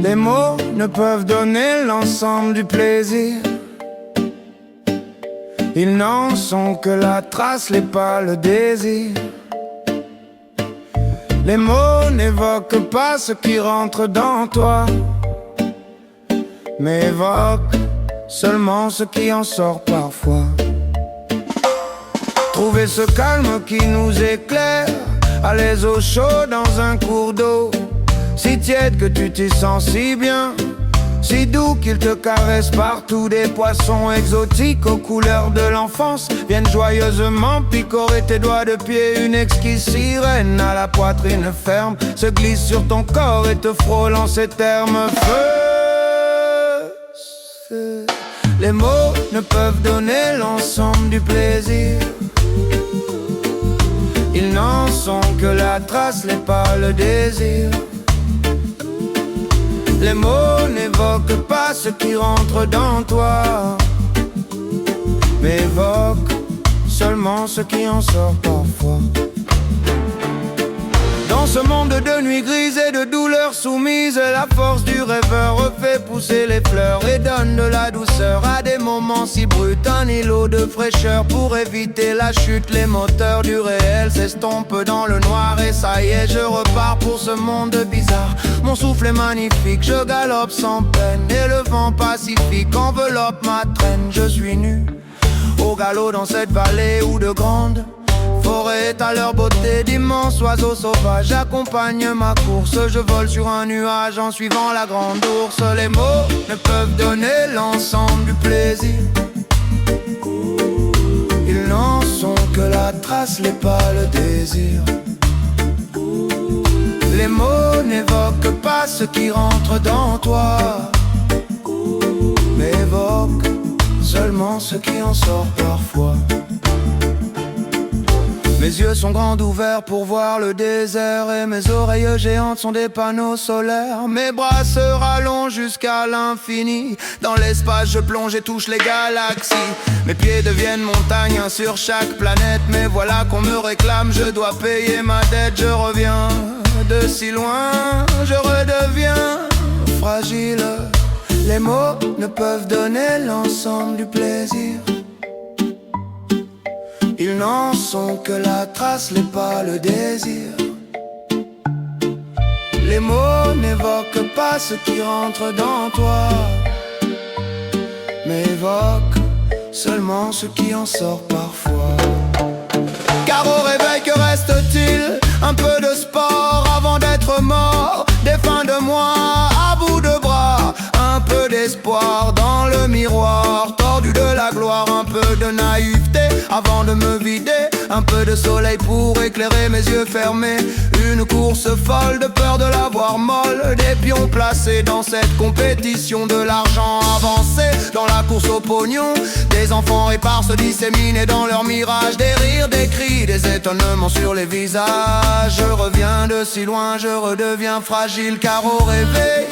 Les mots ne peuvent donner l'ensemble du plaisir. Ils n'en sont que la trace, les pas, le désir. Les mots n'évoquent pas ce qui rentre dans toi, mais évoquent seulement ce qui en sort parfois. Trouver ce calme qui nous éclaire, à l'aise au chaud dans un cours d'eau, si tiède que tu t'y sens si bien, si doux qu'il te caresse partout. Des poissons exotiques aux couleurs de l'enfance viennent joyeusement picorer tes doigts de pied. Une exquise sirène à la poitrine ferme se glisse sur ton corps et te frôle en ces termes. Feu. Les mots ne peuvent donner l'ensemble du plaisir. Ils n'en sont que la trace, les pas, le désir. Les mots n'évoquent pas ce qui rentre dans toi, mais évoquent seulement ce qui en sort parfois. Dans ce monde de nuit grise et de douleur soumise, la force du rêveur refait pousser les fleurs et donne de la douceur à des moments si bruts. Un îlot de fraîcheur pour éviter la chute. Les moteurs du réel s'estompent dans le noir et ça y est, je repars pour ce monde bizarre. Mon souffle est magnifique, je galope sans peine et le vent pacifique enveloppe ma traîne. Je suis nu au galop dans cette vallée où de grandes forêts à leur beauté, d'immenses oiseaux sauvages accompagnent ma course. Je vole sur un nuage en suivant la grande ours. Les mots ne peuvent donner l'ensemble du plaisir. Ils n'en sont que la trace, les pas, le désir. Les mots n'évoquent pas ce qui rentre dans toi, mais évoquent seulement ce qui en sort parfois. Mes yeux sont grands ouverts pour voir le désert et mes oreilles géantes sont des panneaux solaires. Mes bras se rallongent jusqu'à l'infini. Dans l'espace je plonge et touche les galaxies. Mes pieds deviennent montagnes sur chaque planète. Mais voilà qu'on me réclame, je dois payer ma dette. Je reviens de si loin, je redeviens fragile. Les mots ne peuvent donner l'ensemble du plaisir. Ils n'en sont que la trace, les pas, le désir. Les mots n'évoquent pas ce qui rentre dans toi, mais évoquent seulement ce qui en sort parfois. Car au réveil que reste-t-il? Un peu de sport avant d'être mort. Des fins de mois à bout de bras. Un peu d'espoir dans le miroir tordu de la gloire. Un peu de naïveté avant de me vider. Un peu de soleil pour éclairer mes yeux fermés. Une course folle de peur de la voir molle. Des pions placés dans cette compétition de l'argent avancé. Dans la course au pognon, des enfants épars se disséminent dans leur mirage. Des rires, des cris, des étonnements sur les visages. Je reviens de si loin, je redeviens fragile. Car au réveil